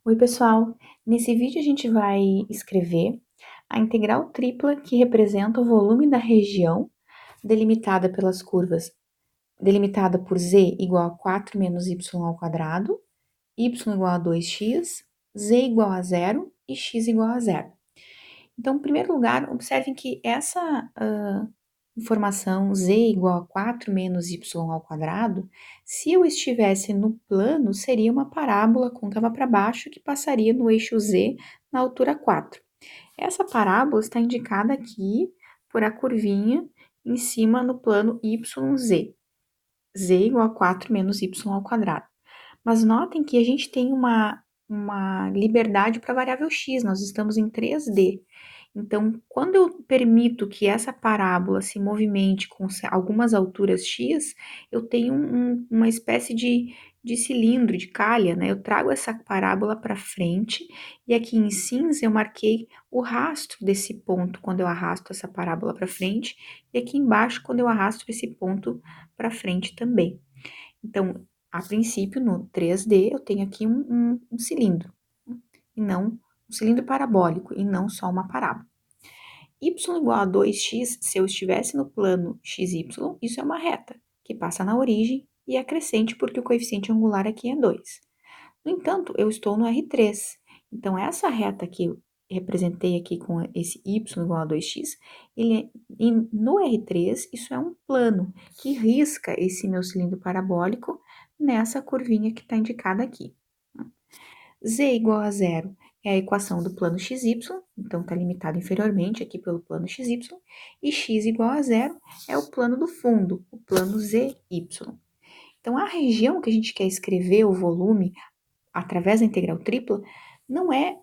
Oi, pessoal! Nesse vídeo a gente vai escrever a integral tripla que representa o volume da região delimitada pelas curvas, delimitada por z igual a 4 menos y ao quadrado, y igual a 2x, z igual a zero e x igual a zero. Então, em primeiro lugar, observem que essa informação z igual a 4 menos y ao quadrado, se eu estivesse no plano, seria uma parábola côncava para baixo que passaria no eixo z na altura 4. Essa parábola está indicada aqui por a curvinha em cima no plano YZ. Z igual a 4 menos y ao quadrado. Mas notem que a gente tem uma liberdade para a variável x, nós estamos em 3D. Então, quando eu permito que essa parábola se movimente com algumas alturas x, eu tenho uma espécie de cilindro, de calha, né? Eu trago essa parábola para frente e aqui em cinza eu marquei o rastro desse ponto quando eu arrasto essa parábola para frente e aqui embaixo quando eu arrasto esse ponto para frente também. Então, a princípio, no 3D, eu tenho aqui um cilindro, e não um cilindro parabólico, e não só uma parábola. Y igual a 2x, se eu estivesse no plano xy, isso é uma reta, que passa na origem e é crescente porque o coeficiente angular aqui é 2. No entanto, eu estou no R3, então essa reta que eu representei aqui com esse y igual a 2x, no R3, isso é um plano que risca esse meu cilindro parabólico nessa curvinha que está indicada aqui. Z igual a zero é a equação do plano XY, então está limitado inferiormente aqui pelo plano XY, e x igual a zero é o plano do fundo, o plano ZY. Então, a região que a gente quer escrever o volume através da integral tripla não é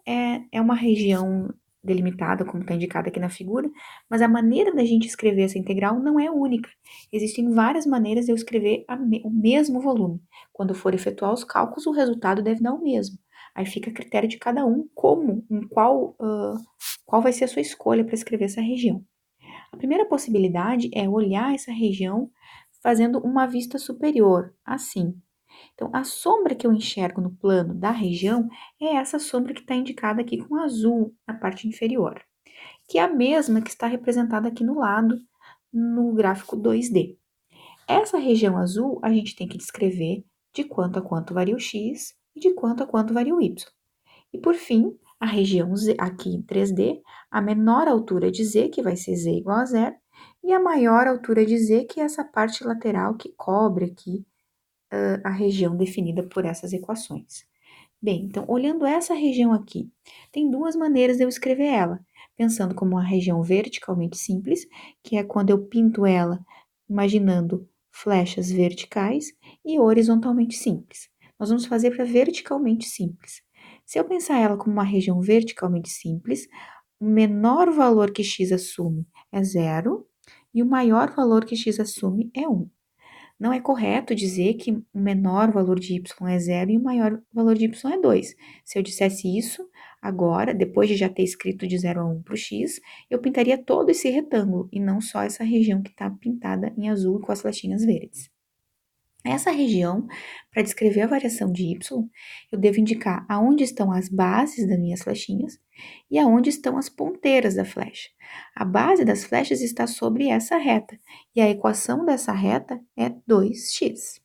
uma região delimitada, como está indicado aqui na figura, mas a maneira da gente escrever essa integral não é única. Existem várias maneiras de eu escrever o mesmo volume. Quando eu for efetuar os cálculos, o resultado deve dar o mesmo. Aí fica a critério de cada um qual vai ser a sua escolha para escrever essa região. A primeira possibilidade é olhar essa região fazendo uma vista superior, assim. Então, a sombra que eu enxergo no plano da região é essa sombra que está indicada aqui com azul na parte inferior, que é a mesma que está representada aqui no lado, no gráfico 2D. Essa região azul a gente tem que descrever de quanto a quanto varia o x e de quanto a quanto varia o y. E por fim, a região Z, aqui em 3D, a menor altura de Z, que vai ser Z igual a zero, e a maior altura de Z, que é essa parte lateral que cobre aqui a região definida por essas equações. Bem, então, olhando essa região aqui, tem duas maneiras de eu escrever ela. Pensando como uma região verticalmente simples, que é quando eu pinto ela imaginando flechas verticais, e horizontalmente simples. Nós vamos fazer para verticalmente simples. Se eu pensar ela como uma região verticalmente simples, o menor valor que x assume é zero e o maior valor que x assume é 1. Não é correto dizer que o menor valor de y é zero e o maior valor de y é 2. Se eu dissesse isso, agora, depois de já ter escrito de 0 a 1 para o x, eu pintaria todo esse retângulo e não só essa região que está pintada em azul com as flechinhas verdes. Essa região, para descrever a variação de y, eu devo indicar aonde estão as bases das minhas flechinhas e aonde estão as ponteiras da flecha. A base das flechas está sobre essa reta, e a equação dessa reta é 2x.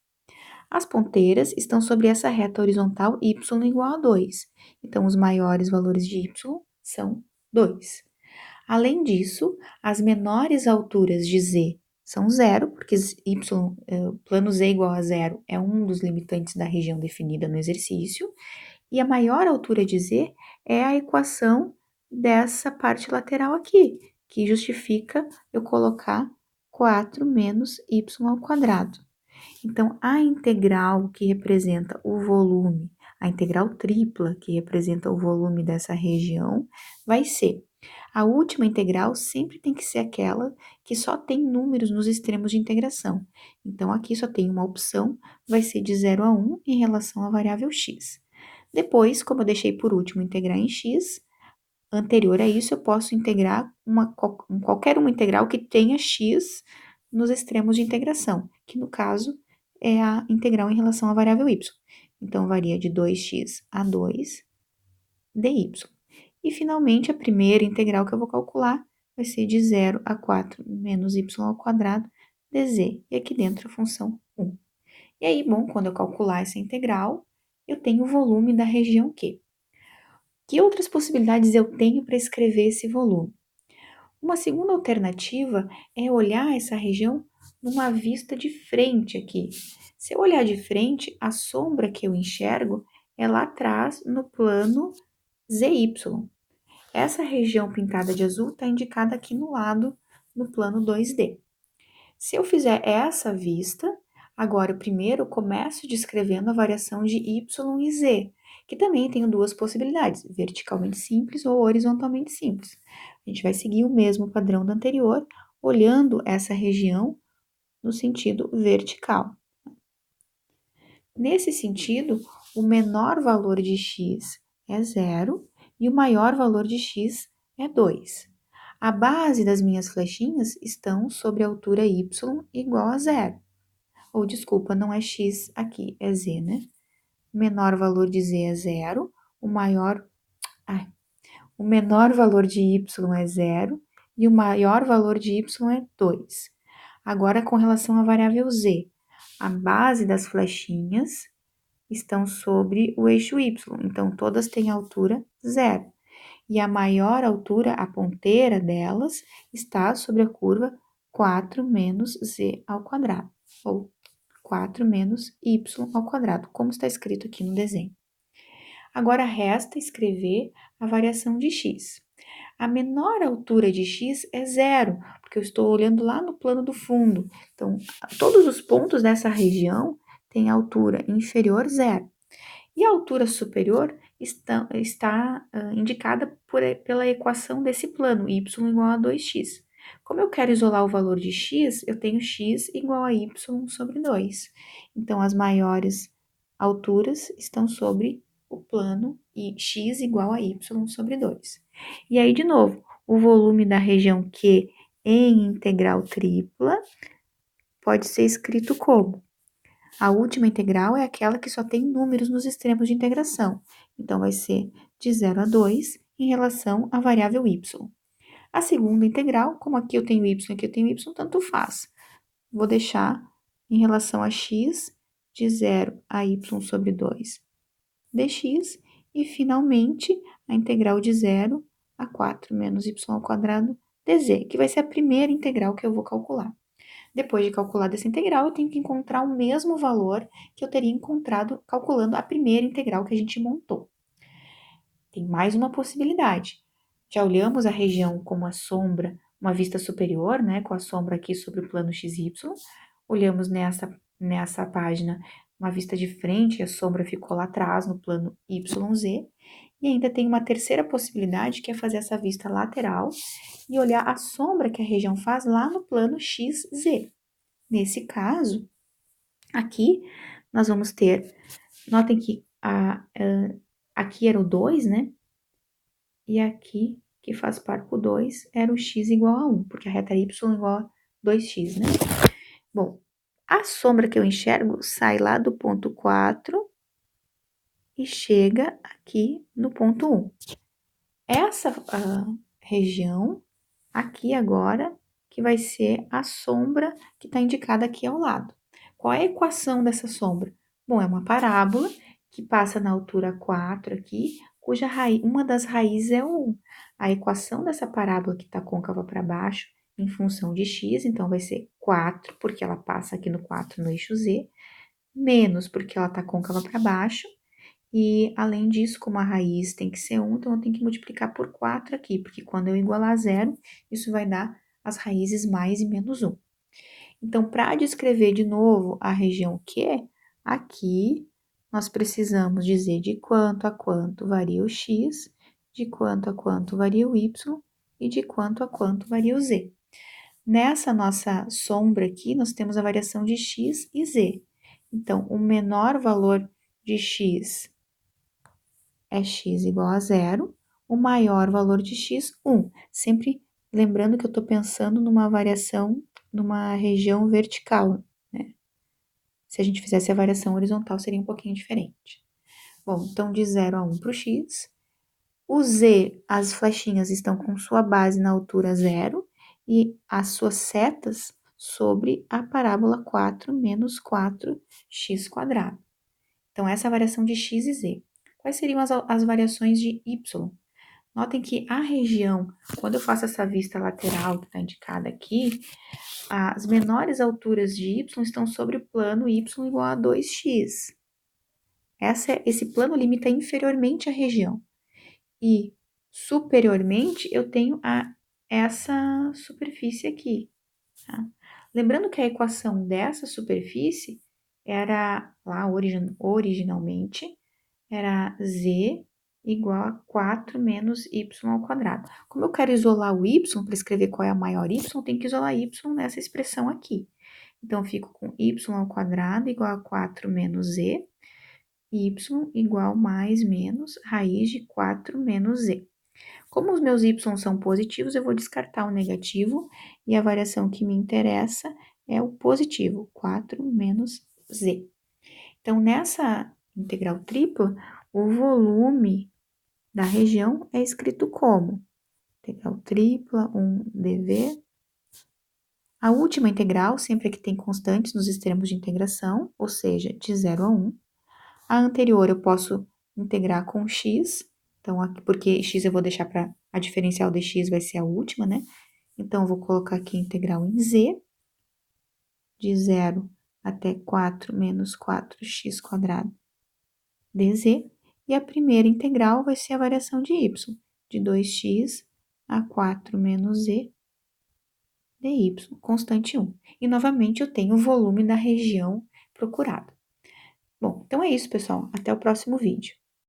As ponteiras estão sobre essa reta horizontal y igual a 2, então os maiores valores de y são 2. Além disso, as menores alturas de z são zero, porque plano z igual a zero é um dos limitantes da região definida no exercício, e a maior altura de z é a equação dessa parte lateral aqui, que justifica eu colocar 4 menos y ao quadrado. Então, a integral que representa o volume, a integral tripla que representa o volume dessa região, vai ser a última integral sempre tem que ser aquela que só tem números nos extremos de integração. Então, aqui só tem uma opção, vai ser de 0 a 1 em relação à variável x. Depois, como eu deixei por último integrar em x, anterior a isso eu posso integrar qualquer uma integral que tenha x nos extremos de integração, que no caso é a integral em relação à variável y. Então, varia de 2x a 2 dy. E, finalmente, a primeira integral que eu vou calcular vai ser de 0 a 4 menos y ao quadrado dz. E aqui dentro a função 1. E aí, bom, quando eu calcular essa integral, eu tenho o volume da região Q. Que outras possibilidades eu tenho para escrever esse volume? Uma segunda alternativa é olhar essa região numa vista de frente aqui. Se eu olhar de frente, a sombra que eu enxergo é lá atrás no plano ZY. Essa região pintada de azul está indicada aqui no lado no plano 2D. Se eu fizer essa vista, agora eu primeiro começo descrevendo a variação de y e z, que também tenho duas possibilidades, verticalmente simples ou horizontalmente simples. A gente vai seguir o mesmo padrão do anterior, olhando essa região no sentido vertical. Nesse sentido, o menor valor de x é 0 e o maior valor de x é 2. A base das minhas flechinhas estão sobre a altura y igual a 0. Ou, desculpa, não é x aqui, é z, né? O menor valor de z é 0, o menor valor de y é 0 e o maior valor de y é 2. Agora, com relação à variável z, a base das flechinhas estão sobre o eixo y, então todas têm altura 0. E a maior altura, a ponteira delas, está sobre a curva 4 menos z ao quadrado, ou 4 menos y ao quadrado, como está escrito aqui no desenho. Agora, resta escrever a variação de x. A menor altura de x é 0, porque eu estou olhando lá no plano do fundo. Então, todos os pontos dessa região têm altura inferior 0. E a altura superior está indicada pela equação desse plano, y igual a 2x. Como eu quero isolar o valor de x, eu tenho x igual a y sobre 2. Então, as maiores alturas estão sobre o plano e x igual a y sobre 2. E aí, de novo, o volume da região Q em integral tripla pode ser escrito como? A última integral é aquela que só tem números nos extremos de integração. Então, vai ser de 0 a 2 em relação à variável y. A segunda integral, como aqui eu tenho y e aqui eu tenho y, tanto faz. Vou deixar em relação a x de 0 a y sobre 2 dx. E, finalmente, a integral de 0 a 4 menos y ao quadrado dz, que vai ser a primeira integral que eu vou calcular. Depois de calculada essa integral, eu tenho que encontrar o mesmo valor que eu teria encontrado calculando a primeira integral que a gente montou. Tem mais uma possibilidade. Já olhamos a região como a sombra, uma vista superior, né, com a sombra aqui sobre o plano XY. Olhamos nessa página uma vista de frente, a sombra ficou lá atrás, no plano YZ. E ainda tem uma terceira possibilidade, que é fazer essa vista lateral e olhar a sombra que a região faz lá no plano XZ. Nesse caso, aqui, nós vamos ter, notem que aqui era o 2, né? E aqui, que faz par com o 2, era o x igual a 1, porque a reta y igual a 2x, né? Bom, a sombra que eu enxergo sai lá do ponto 4 e chega aqui no ponto 1. Essa região aqui agora, que vai ser a sombra que está indicada aqui ao lado. Qual é a equação dessa sombra? Bom, é uma parábola que passa na altura 4 aqui, cuja uma das raízes é o 1. A equação dessa parábola que está côncava para baixo, em função de x, então vai ser 4, porque ela passa aqui no 4 no eixo z, menos porque ela está côncava para baixo, e, além disso, como a raiz tem que ser 1, então eu tenho que multiplicar por 4 aqui, porque quando eu igualar a 0, isso vai dar as raízes mais e menos 1. Então, para descrever de novo a região Q, aqui nós precisamos dizer de quanto a quanto varia o x, de quanto a quanto varia o y e de quanto a quanto varia o z. Nessa nossa sombra aqui, nós temos a variação de x e z. Então, o menor valor de x é x igual a 0, o maior valor de x, 1. Sempre lembrando que eu estou pensando numa variação, numa região vertical, né? Se a gente fizesse a variação horizontal, seria um pouquinho diferente. Bom, então de 0 a 1 para o x, O z, as flechinhas estão com sua base na altura zero e as suas setas sobre a parábola 4 menos 4x². Então, essa é a variação de x e z. Quais seriam as variações de y? Notem que a região, quando eu faço essa vista lateral que está indicada aqui, as menores alturas de y estão sobre o plano y igual a 2x. Esse plano limita inferiormente a região. E superiormente eu tenho essa superfície aqui. Tá? Lembrando que a equação dessa superfície era, lá originalmente, era z igual a 4 menos y ao quadrado. Como eu quero isolar o y, para escrever qual é a maior y, eu tenho que isolar y nessa expressão aqui. Então, eu fico com y ao quadrado igual a 4 menos z, y igual mais menos raiz de 4 menos z. Como os meus y são positivos, eu vou descartar o negativo, e a variação que me interessa é o positivo, 4 menos z. Então, nessa integral tripla, o volume da região é escrito como integral tripla, 1dv. A última integral, sempre que tem constantes nos extremos de integração, ou seja, de 0 a 1. A anterior eu posso integrar com x, então, porque x eu vou deixar para a diferencial de x vai ser a última, né? Então, eu vou colocar aqui integral em z, de 0 até 4 menos 4x² dz, e a primeira integral vai ser a variação de y, de 2x a 4 menos z dy, constante 1. E, novamente, eu tenho o volume da região procurada. Bom, então é isso, pessoal. Até o próximo vídeo.